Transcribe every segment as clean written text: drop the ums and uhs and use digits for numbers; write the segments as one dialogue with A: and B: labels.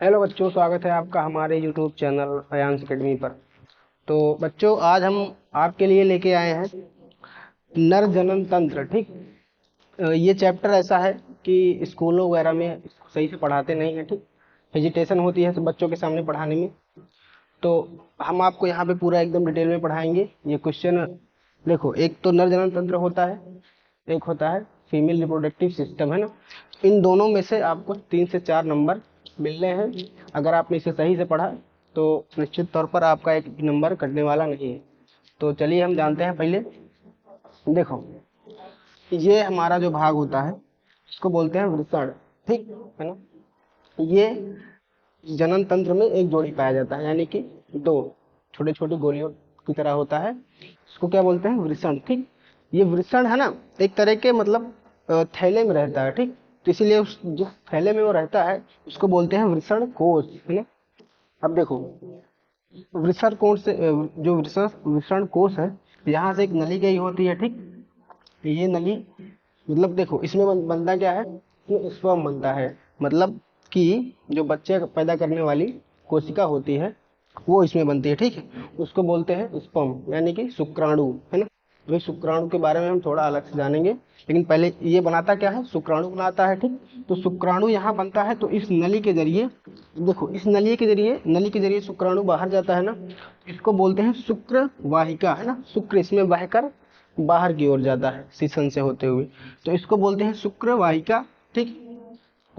A: Hello बच्चों, स्वागत है आपका हमारे यूट्यूब चैनल अयांश एकेडमी पर। तो बच्चों, आज हम आपके लिए लेके आए हैं नर जनन तंत्र। ठीक। ये चैप्टर ऐसा है कि स्कूलों वगैरह में सही से पढ़ाते नहीं हैं। ठीक। हेजिटेशन होती है तो बच्चों के सामने पढ़ाने में। तो हम आपको यहाँ पे पूरा एकदम डिटेल में पढ़ाएंगे। ये क्वेश्चन देखो, एक तो नर जनन तंत्र होता है, एक होता है फीमेल रिप्रोडक्टिव सिस्टम, है ना। इन दोनों में से आपको 3 से 4 नंबर मिलने हैं। अगर आपने इसे सही से पढ़ा तो निश्चित तौर पर आपका एक भी नंबर कटने वाला नहीं है। तो चलिए हम जानते हैं। पहले देखो, ये हमारा जो भाग होता है इसको बोलते हैं वृषण। ठीक है ना। ये जनन तंत्र में एक जोड़ी पाया जाता है, यानी कि दो छोटे छोटे गोलियों की तरह होता है। इसको क्या बोलते हैं? वृषण। ठीक। ये वृषण है ना, एक तरह के मतलब थैले में रहता है। ठीक। तो इसीलिए उस जिस थैले में वो रहता है उसको बोलते हैं वृषण कोश, है ना। अब देखो, वृषण कोश से जो वृषण वृषण कोश है, यहाँ से एक नली गई होती है। ठीक। ये नली मतलब देखो, इसमें बनता क्या है? इसमें स्पर्म बनता है। मतलब कि जो बच्चे पैदा करने वाली कोशिका होती है वो इसमें बनती है। ठीक है। उसको बोलते हैं स्पर्म, यानी कि शुक्राणु, है ना। वही शुक्राणु के बारे में हम थोड़ा अलग से जानेंगे, लेकिन पहले ये बनाता क्या है? शुक्राणु बनाता है। ठीक। तो शुक्राणु यहाँ बनता है, तो इस नली के जरिए देखो, इस नली के जरिए शुक्राणु बाहर जाता है ना। इसको बोलते हैं शुक्र वाहिका, है ना। शुक्र इसमें बहकर बाहर की ओर जाता है सीसन से होते हुए, तो इसको बोलते हैं शुक्र वाहिका। ठीक।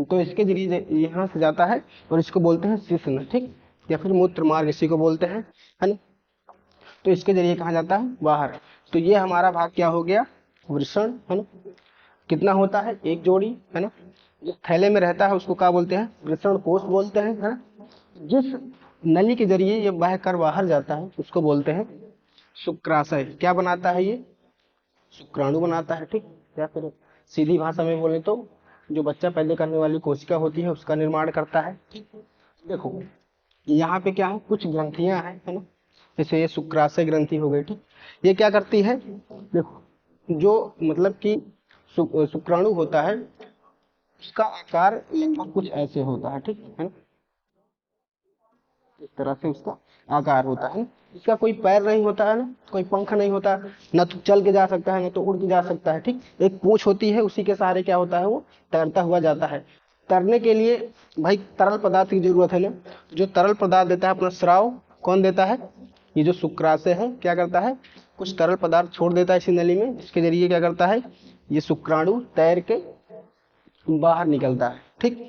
A: तो इसके जरिए यहाँ से जाता है और इसको बोलते हैं शिश्न। ठीक। या फिर मूत्र मार्ग इसी को बोलते हैं, है ना। तो इसके जरिए कहाँ जाता है? बाहर। तो ये हमारा भाग क्या हो गया? वृषण, है ना। कितना होता है? एक जोड़ी, है ना। जिस थैले में रहता है उसको क्या बोलते हैं? वृषण कोश बोलते हैं, है ना। जिस नली के जरिए ये बह कर बाहर जाता है उसको बोलते हैं शुक्राशय। क्या बनाता है ये? शुक्राणु बनाता है। ठीक। या फिर सीधी भाषा में बोले तो जो बच्चा पैदा करने वाली कोशिका होती है उसका निर्माण करता है। ठीक। देखो, यहाँ पे क्या है? कुछ ग्रंथियां हैं, है ना। जैसे ये शुक्राशय ग्रंथि हो गई। ठीक। ये क्या करती है? देखो, जो मतलब कि शुक्राणु होता है उसका आकार लगभग कुछ ऐसे होता है। ठीक है ना। इस तरह से उसका आकार होता है ना। इसका कोई पैर नहीं होता है ना, कोई पंख नहीं होता, न तो चल के जा सकता है न तो उड़ के जा सकता है। ठीक। एक पूंछ होती है, उसी के सहारे क्या होता है? वो तैरता हुआ जाता है। तैरने के लिए भाई तरल पदार्थ की जरूरत है ना। जो तरल पदार्थ देता है अपना स्राव, कौन देता है? ये जो शुक्राशय है क्या करता है? कुछ तरल पदार्थ छोड़ देता है इसी नली में, जिसके जरिए क्या करता है? ये शुक्राणु तैर के बाहर निकलता है। ठीक।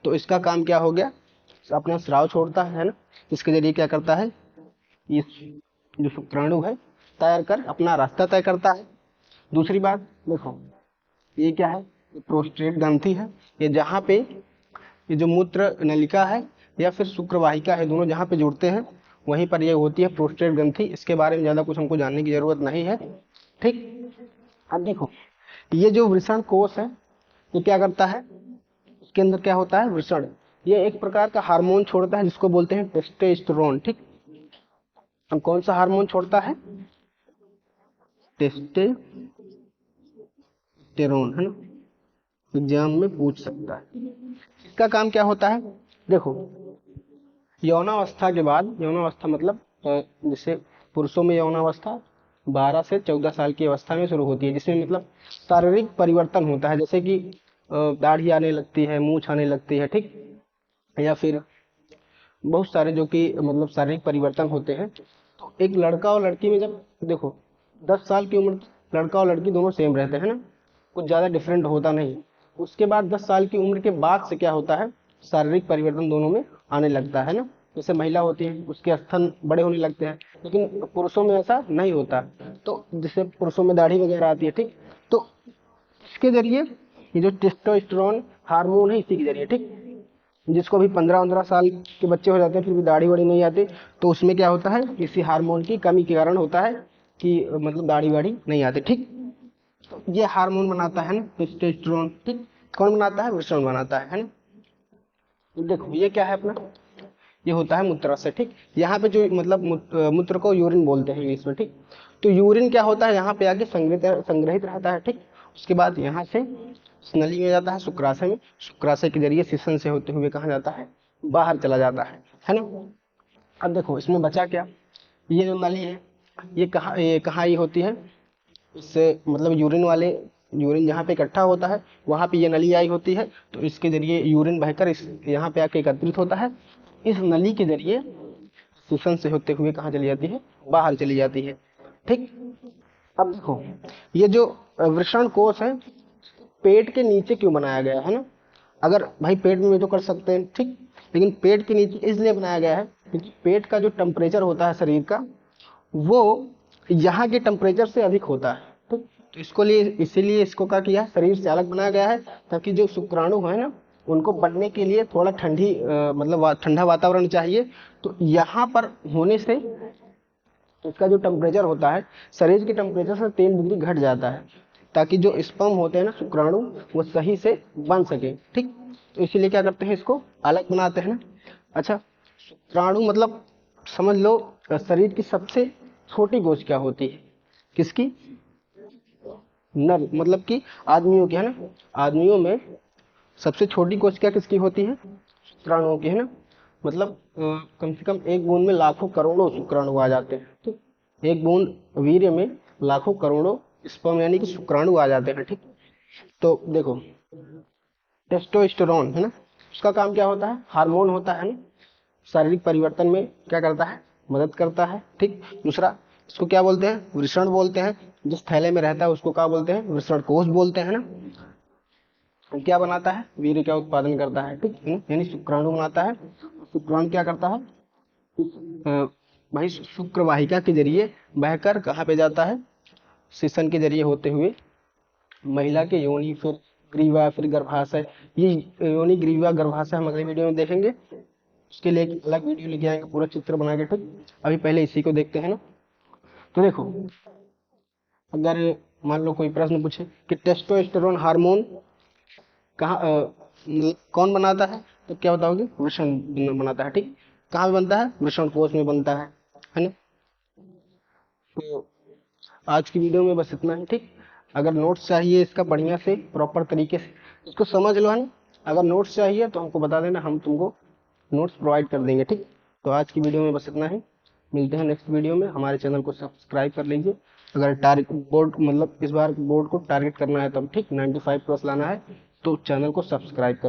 A: तो इसका काम क्या हो गया? अपना स्राव छोड़ता है ना। इसके जरिए क्या करता है? ये जो शुक्राणु है तैर कर अपना रास्ता तय करता है। दूसरी बात देखो, ये क्या है? ये प्रोस्टेट ग्रंथि है। ये जहाँ पे ये जो मूत्र नलिका है या फिर शुक्रवाहिका है, दोनों जहाँ पे जुड़ते हैं वहीं पर ये होती है प्रोस्टेट ग्रंथि। इसके बारे में ज़्यादा कुछ हमको जानने की जरूरत नहीं है। ठीक। अब देखो, ये जो वृषण कोश है ये क्या करता है? इसके अंदर क्या होता है? वृषण। ये एक प्रकार का हार्मोन छोड़ता है जिसको बोलते हैं टेस्टोस्टेरोन। ठीक। अब कौन सा हार्मोन छोड़ता है? टेस्टोस्टेरोन, है ना। एग्जाम में पूछ सकता है। इसका काम क्या होता है? देखो, यौनावस्था के बाद, यौनावस्था मतलब जैसे पुरुषों में यौनावस्था 12 से 14 साल की अवस्था में शुरू होती है, जिसमें मतलब शारीरिक परिवर्तन होता है। जैसे कि दाढ़ी आने लगती है, मूछ आने लगती है। ठीक। या फिर बहुत सारे जो कि मतलब शारीरिक परिवर्तन होते हैं। तो एक लड़का और लड़की में जब देखो 10 साल की उम्र तक लड़का और लड़की दोनों सेम रहते हैं ना, कुछ ज़्यादा डिफरेंट होता नहीं। उसके बाद 10 साल की उम्र के बाद से क्या होता है? शारीरिक परिवर्तन दोनों में आने लगता है ना। जैसे महिला होती है उसके स्तन बड़े होने लगते हैं, लेकिन पुरुषों में ऐसा नहीं होता। तो जैसे पुरुषों में दाढ़ी वगैरह आती है। ठीक। तो इसके जरिए ये जो टेस्टोस्टेरोन हार्मोन है इसी के जरिए, ठीक, जिसको भी 15-15 साल के बच्चे हो जाते हैं फिर भी दाढ़ी वाड़ी नहीं आती, तो उसमें क्या होता है? इसी हार्मोन की कमी के कारण होता है कि मतलब दाढ़ी वाड़ी नहीं आती। ठीक। तो ये हार्मोन बनाता है ना टेस्टोस्टेरोन। ठीक। कौन बनाता है? वृषण बनाता है ना। देखो, ये क्या है अपना? ये होता है मूत्राशय। ठीक। यहाँ पे जो मतलब मूत्र को यूरिन बोलते हैं इंग्लिश में। ठीक। तो यूरिन क्या होता है? यहाँ पे आके संग्रहित रहता है। ठीक। उसके बाद यहाँ से नली में जाता है शुक्राशय में, शुक्राशय के जरिए शिशन से होते हुए कहाँ जाता है? बाहर चला जाता है ना। अब देखो इसमें बचा क्या, ये जो नली है ये कहाँ ये होती है, इससे मतलब यूरिन जहाँ पे इकट्ठा होता है वहाँ पे ये नली आई होती है, तो इसके जरिए यूरिन बहकर इस यहाँ पे आके एकत्रित होता है। इस नली के जरिए सूजन से होते हुए कहाँ चली जाती है, बाहर चली जाती है। ठीक। अब देखो ये जो वृषण कोश है पेट के नीचे क्यों बनाया गया है ना, अगर भाई पेट में भी तो कर सकते हैं ठीक, लेकिन पेट के नीचे इसलिए बनाया गया है क्योंकि पेट का जो टेम्परेचर होता है शरीर का वो यहाँ के टेम्परेचर से अधिक होता है। ठीक, तो इसको लिए इसीलिए इसको क्या किया है, शरीर से अलग बनाया गया है ताकि जो शुक्राणु है ना उनको बनने के लिए थोड़ा मतलब ठंडा वातावरण चाहिए। तो यहाँ पर होने से इसका जो टेम्परेचर होता है शरीर के टेम्परेचर से 3 डिग्री घट जाता है, ताकि जो स्पर्म होते हैं ना शुक्राणु वो सही से बन सके। ठीक, तो इसीलिए क्या करते हैं, इसको अलग बनाते हैं ना। अच्छा, शुक्राणु मतलब समझ लो शरीर की सबसे छोटी कोश क्या होती है, किसकी, नर मतलब कि आदमियों की है ना। आदमियों में सबसे छोटी कोशिका किसकी होती है, शुक्राणुओं की है ना। मतलब कम से कम एक बूंद में लाखों करोड़ों शुक्राणु आ जाते हैं। ठीक, एक बूंद वीर्य में लाखों करोड़ों स्पर्म यानी कि शुक्राणु आ जाते हैं। ठीक, तो देखो टेस्टोस्टेरोन है ना, उसका काम क्या होता है, हार्मोन होता है ना, शारीरिक परिवर्तन में क्या करता है, मदद करता है। ठीक, दूसरा इसको क्या बोलते हैं, वृषण बोलते हैं। जिस थैले में रहता है उसको क्या बोलते हैं, वृषण कोश बोलते हैं ना। क्या बनाता है, वीर्य का उत्पादन करता है। ठीक है ना? यानी शुक्राणु बनाता है। शुक्राणु क्या करता है, अ, भाई शुक्र वाहिका के जरिए बहकर कहाँ पे जाता है, सिसन के जरिए होते हुए महिला के योनि, फिर ग्रीवा, फिर गर्भाशय। ये योनि ग्रीवा गर्भाशय हम अगले वीडियो में देखेंगे, उसके लिए एक अलग वीडियो लेके आएंगे पूरा चित्र बना के। ठीक, अभी पहले इसी को देखते हैं ना। तो देखो अगर मान लो कोई प्रश्न पूछे कि टेस्टोस्टेरोन हार्मोन कहाँ मतलब कौन बनाता है, तो क्या बताओगे, वृषण बनाता है। ठीक, कहाँ पे बनता है, वृषण कोश में बनता है ना। तो आज की वीडियो में बस इतना ही। ठीक, अगर नोट्स चाहिए इसका बढ़िया से प्रॉपर तरीके से इसको समझ लो है ना। अगर नोट्स चाहिए तो हमको बता देना, हम तुमको नोट्स प्रोवाइड कर देंगे। ठीक, तो आज की वीडियो में बस इतना ही, मिलते हैं नेक्स्ट वीडियो में। हमारे चैनल को सब्सक्राइब कर लीजिए। अगर टारगेट बोर्ड मतलब इस बार बोर्ड को टारगेट करना है तब ठीक 95 प्लस लाना है तो चैनल को सब्सक्राइब कर